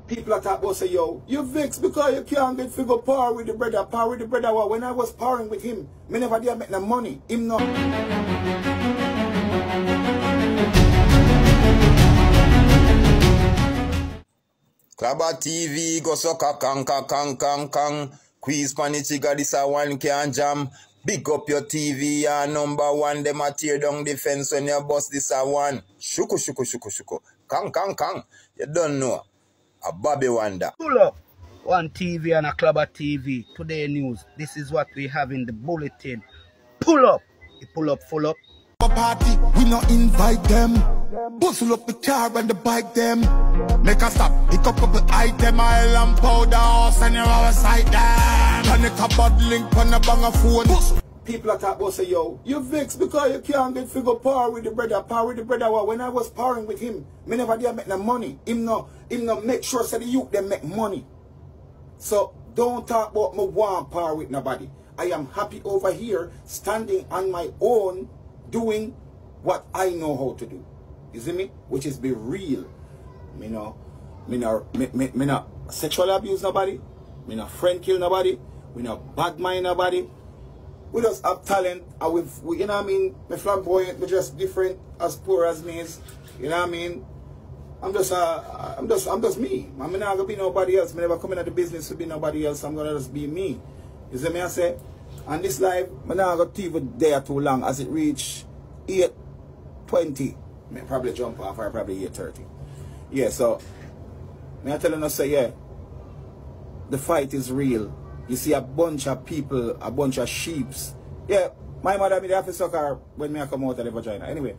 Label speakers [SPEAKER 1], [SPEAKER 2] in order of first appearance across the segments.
[SPEAKER 1] People are talking about say, yo, you vex because you can't get figure power with the brother. Power with the brother. Well, when I was powering with him, me never did make no money. Him not.
[SPEAKER 2] Klaba TV go sucker kang. Quiz panichiga this a one can jam. Big up your TV and number one. Them a tear down the fence when you bust this a one. Shuku. Kang. You don't know. A Bobby Wonder.
[SPEAKER 3] Pull up one TV and a Klaba TV. Today news. This is what we have in the bulletin. Pull up. You pull up, full up.
[SPEAKER 4] Party, we not invite them. Bustle up the car and the bike them. Make a stop, pick up couple item, oil and powder, house and your outside them. Panic a bad link, pan a bang a phone.
[SPEAKER 1] People are talking about say, yo, you vex because you can't get figure power with the brother. Power with the brother. Well, when I was powering with him, me never did make no money. Him no make sure say the youth them make money. So don't talk about me want power with nobody. I am happy over here, standing on my own, doing what I know how to do. You see me? Which is be real. Me not sexually abuse nobody. Me not friend kill nobody. We not bad mind nobody. We just have talent, and we you know what I mean? Me flamboyant, we just different, as poor as me is. You know what I mean? I'm just me. I'm not gonna be nobody else. I never come into the business to be nobody else. I'm gonna just be me. You see me? I say, and this life, I'm not gonna TV there too long. As it reach 8:20, I probably jump off, or probably 8:30. Yeah, so I telling us say, yeah, the fight is real. You see a bunch of people, a bunch of sheeps. Yeah, my mother me have to sucker when I come out of the vagina. Anyway,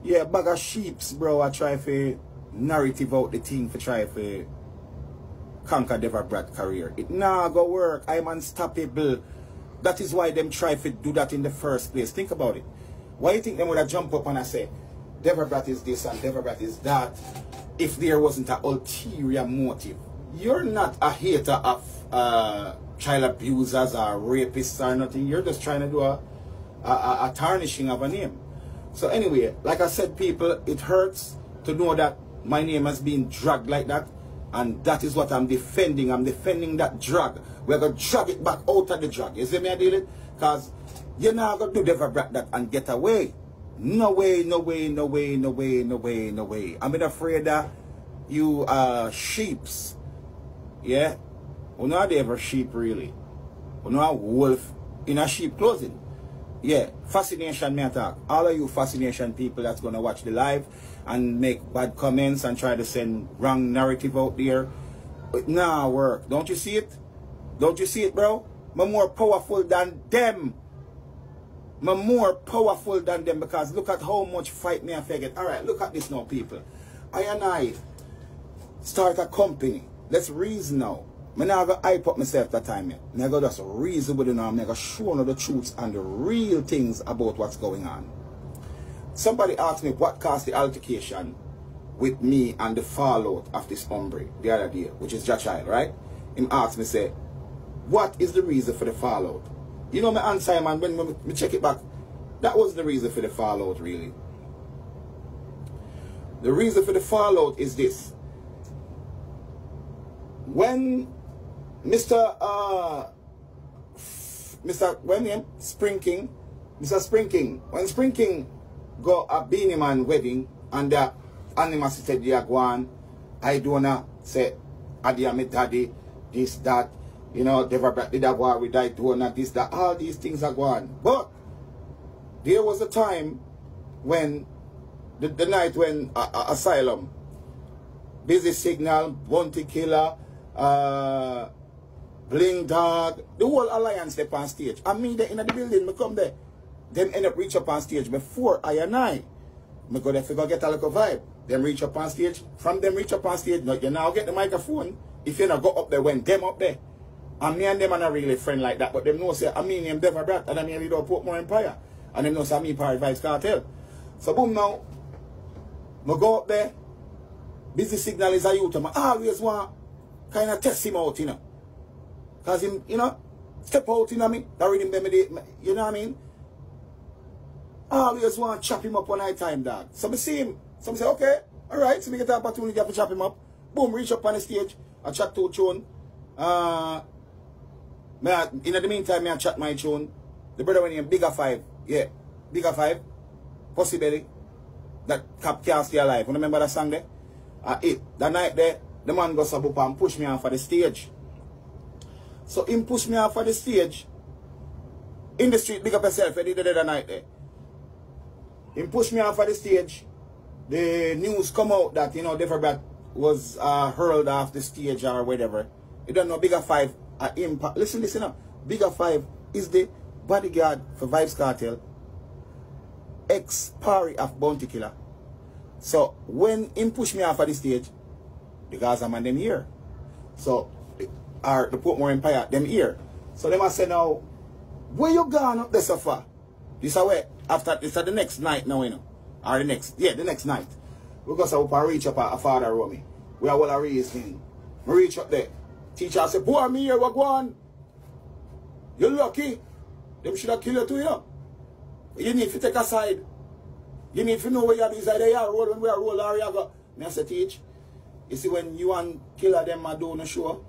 [SPEAKER 1] yeah, bag of sheeps, bro. I try to narrative out the thing for try to conquer Devabratt career. It nah go work. I'm unstoppable. That is why them try to do that in the first place. Think about it. Why you think them would have jump up and I say, Devabratt is this and Devabratt is that, if there wasn't an ulterior motive? You're not a hater of child abusers or rapists or nothing. You're just trying to do a tarnishing of a name. So anyway, like I said, people, it hurts to know that my name has been dragged like that. And that is what I'm defending. I'm defending that drag. We're going to drag it back out of the drag. You see me, I deal it? Because you're not going to do Devabratt that and get away. No way. I'm afraid that you sheeps. Yeah? We're not ever sheep really. We're not a wolf in a sheep clothing. Yeah, fascination me attack. All of you fascination people that's gonna watch the live and make bad comments and try to send wrong narrative out there. It nah work. Don't you see it? Don't you see it, bro? I'm more powerful than them. I'm more powerful than them because look at how much fight me I get. Alright, look at this now, people. I start a company. Let's reason now. I'm not going to hype up myself that time yet. I'm going to just reason with it now. I'm going to show you the truths and the real things about what's going on. Somebody asked me what caused the altercation with me and the fallout of this hombre the other day, which is Child, right? Him asked me, say, what is the reason for the fallout? You know my answer, man, when we check it back, that was the reason for the fallout, really. The reason for the fallout is this. When Mr. Spring King, when Spring King go a Beanie Man wedding and the animals said they are going, I don't know, say, Adia me daddy, this, that, you know, Devabratt did a war with I don't know, this, that, all these things are going. But there was a time when, the night when Asylum, Busy Signal, Bounty Killer, Bling Dog, the whole alliance step on stage. I mean, they in the building, me come there. Them end up reach up on stage before I go there to get a little vibe. Them reach up on stage. From them reach up on stage, you now get the microphone. If you not go up there, when them up there. And me and them are not really friend like that. But them know say, I mean, I'm Devabratt, and I mean, we don't put more empire. And them know say, me part of Vybzkartel. So boom now, I go up there. Busy Signal is a youth. I always want kind of test him out, you know. Because him, you know, step out, you know what I mean? That rhythm, you know what I mean? I always want to chop him up one night time, dog. So I see him. So I say, okay, alright, so we get the opportunity to chop him up. boom, reach up on the stage. I chat to tune. In the meantime, I chat my tune. The brother went in Bigger 5. Yeah, Bigger 5. Pussy Belly. That Cap Can't Stay Alive. You remember that song there? That night there, the man goes up and push me off for the stage. So him push me off for the stage. In the street, big up yourself, he did it that night there. Him push me off for the stage. The news come out that, you know, Devabratt was hurled off the stage or whatever. You don't know, Bigger 5 impact. Listen up. Bigger 5 is the bodyguard for Vybzkartel, ex-party of Bounty Killer. So when him push me off of the stage, the Gaza man them here. So the Portmore Empire them here. So them I say now, where you gone up there so far? This away after this the next night now, you know. Or the next night. Because I reach up a father wrote me. We are all raised him. I reach up there. Teacher said, boy, me here, what go on? You're lucky. Them should have killed you too, you know. You need to take a side. You need to know where you are. These are they are roll when we are roll or you go. Me I say teach. You see when you and killer them are doing a show,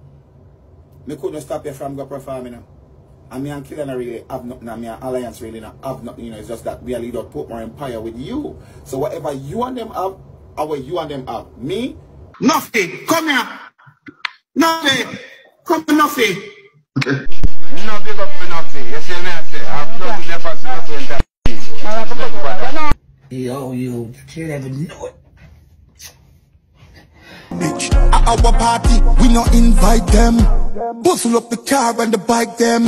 [SPEAKER 1] me couldn't stop you from go perform, you know. And me and killer not really have nothing, and me and alliance really not have nothing, you know. It's just that we are lead out Portmore Empire with you. So whatever you and them have, our you and them have. Me, nothing. Come here. Nothing. Come to nothing.
[SPEAKER 2] No big up for nothing. You see me I say, I've not never seen nothing.
[SPEAKER 3] Yo, you never know it.
[SPEAKER 4] Bitch, at our party, we not invite them. Bustle up the car and the bike them.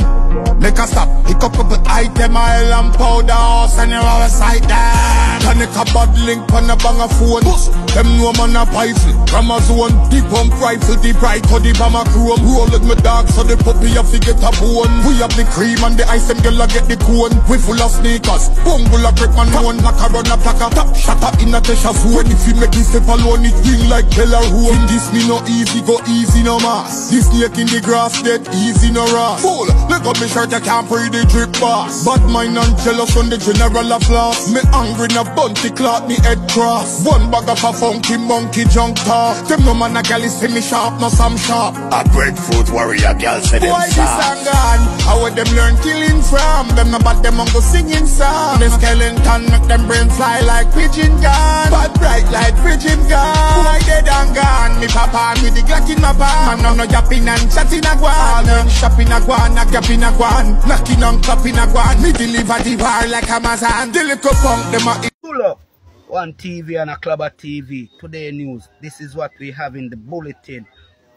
[SPEAKER 4] Make a stop, pick up a item, oil and powder, horse and our side them. Connect a bad link on a banger phone. Them no man a pipes, Amazon. The pump rifle, the bright or the bomber chrome. Roll with my dog so the puppy have to get a bone. We have the cream and the ice and girl get the cone. We full of sneakers, bungle a brick man one. Like a run a placker, top shot up in a Tesha zone. If you make this step alone, it ring like Keller Road. In this me no easy, go easy no mass. This snake in the grass, dead easy no ras. Fool, let up me shirt, I can't free the drip boss. Bad mind and jealous on the general of loss. Me angry na bunty clock, me head cross. One bag of a funky monkey junk talk. Them no man a gal is me sharp, no some sharp. A breadfruit warrior gal say them sharp. Why this and gone? How would them learn killing from? Them no bad them on go singing song. The skeleton make them brain fly like pigeon gun. Bad bright like pigeon gun. Why dead and gone? Me papa with the Glock in my palm. Man no yapping and chatting a guan. Shopping a guan, a gap in a guan. Knocking on clapping a guan. Me deliver the war like Amazon. The little punk them a
[SPEAKER 3] Pull up one TV and a Clubber TV. Today news. This is what we have in the bulletin.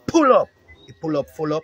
[SPEAKER 3] Pull up. You pull up, full up.